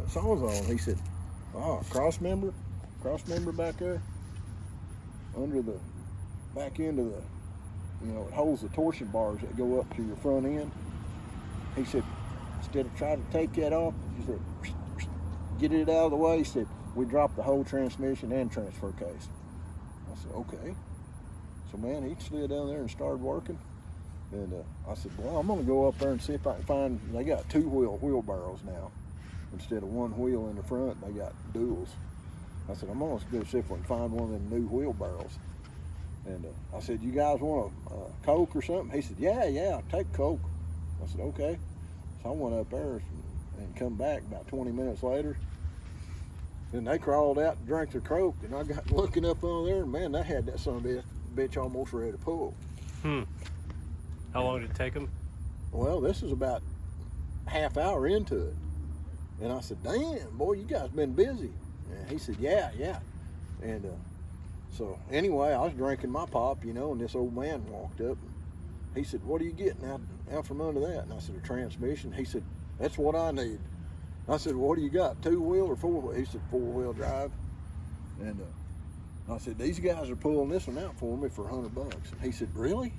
Sawzall. He said, oh, cross member back there under the back end of the, it holds the torsion bars that go up to your front end. He said, instead of trying to take that off, he said, get it out of the way. He said, we dropped the whole transmission and transfer case. I said, okay. So, man, he slid down there and started working. And I said, well, I'm going to go up there and see if I can find, they got wheelbarrows now. Instead of one wheel in the front, they got duals. I said, I'm going to go see if we can find one of them new wheelbarrows. And I said, you guys want a Coke or something? He said, yeah, take Coke. I said, okay. So I went up there and come back about 20 minutes later. Then they crawled out and drank their Coke, and I got looking up on there, and man, they had that son of a bitch almost ready to pull. How long did it take them? Well, this is about half hour into it. And I said, damn, boy, you guys been busy. And he said, yeah. And so anyway, I was drinking my pop, and this old man walked up. And he said, what are you getting out from under that? And I said, a transmission. He said, that's what I need. I said, what do you got, 2-wheel or 4-wheel? He said, 4-wheel drive. And I said, these guys are pulling this one out for me for $100. And he said, really?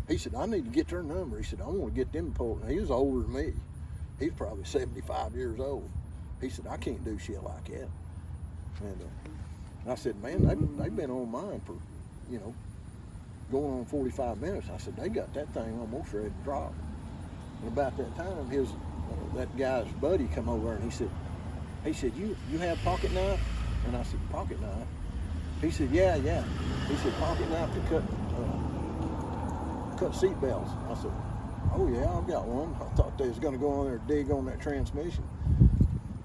He said, I need to get their number. He said, I want to get them pulled. Now, he was older than me. He's probably 75 years old. He said, I can't do shit like that. And I said, man, they've been on mine for, going on 45 minutes. I said, they got that thing almost ready to drop. And about that time, that guy's buddy come over and he said, you have pocket knife? And I said, pocket knife? He said, yeah. He said, pocket knife to cut seat belts. I said, oh yeah, I've got one. I thought they was gonna go on there and dig on that transmission.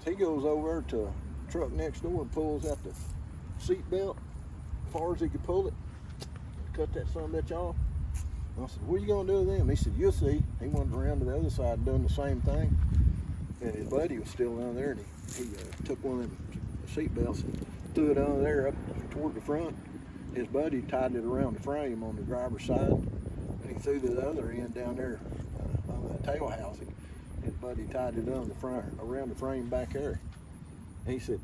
So he goes over to a truck next door and pulls out the seat belt as far as he could pull it, cut that son of a bitch off. And I said, what are you gonna do with them? He said, you'll see. He went around to the other side doing the same thing. And his buddy was still down there, and he took one of them seat belts and threw it under there up toward the front. His buddy tied it around the frame on the driver's side, and he threw the other end down there on the tail housing. His buddy tied it on the front, around the frame back there. And he said,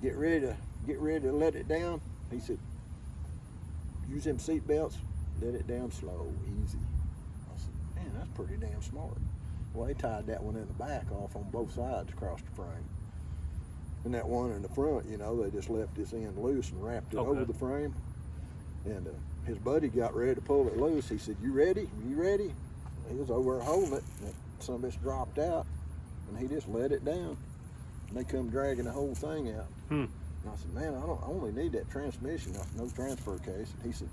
get ready to let it down. He said, use them seat belts, let it down slow, easy. I said, man, that's pretty damn smart. Well, they tied that one in the back off on both sides across the frame. And that one in the front, they just left this end loose and wrapped it over the frame. And his buddy got ready to pull it loose. He said, you ready? He was over there holding it. And some of it's dropped out, and he just let it down. And they come dragging the whole thing out. And I said, man, I only need that transmission, no transfer case. And he said,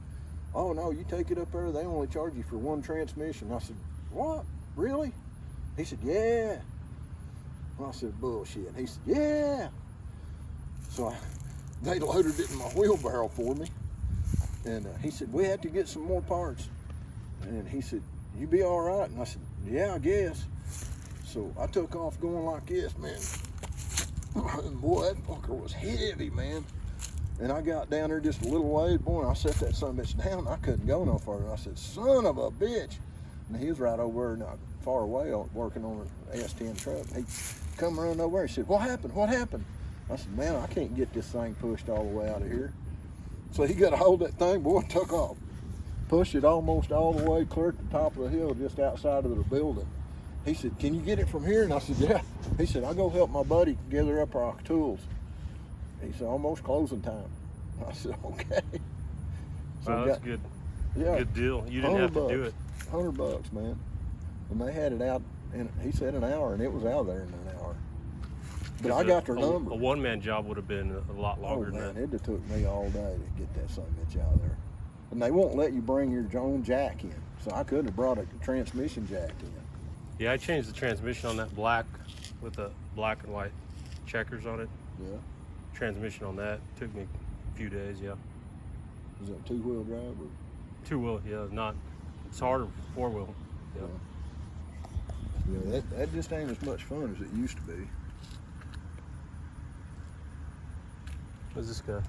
oh no, you take it up there, they only charge you for one transmission. I said, what, really? He said, yeah. And I said, bullshit. He said, yeah. So they loaded it in my wheelbarrow for me. And he said, we had to get some more parts. And he said, you be all right? And I said, yeah, I guess. So I took off going like this, man. And boy, that fucker was heavy, man. And I got down there just a little way, boy, and I set that son of a bitch down. I couldn't go no further. I said, son of a bitch. And he was right over there, not far away, working on an S10 truck. He come running over there. He said, what happened? I said, man, I can't get this thing pushed all the way out of here. So he got a hold of that thing, boy, and took off. Pushed it almost all the way, clear to the top of the hill, just outside of the building. He said, can you get it from here? And I said, yeah. He said, I'll go help my buddy gather up our tools. He said, almost closing time. I said, okay. So wow, that's good. Yeah. Good deal. You didn't have to do it. $100, man. And they had it out, and he said an hour, and it was out there in an hour. But I got their number. A one-man job would have been a lot longer than that. that. It took me all day to get that son of a bitch out of there. And they won't let you bring your own jack in. So I could have brought a transmission jack in. Yeah, I changed the transmission on that black with the black and white checkers on it. Yeah. Transmission on that took me a few days, yeah. Is that 2-wheel drive or? 2-wheel, yeah, it's harder for 4-wheel. Yeah. Yeah, that just ain't as much fun as it used to be. What's this guy?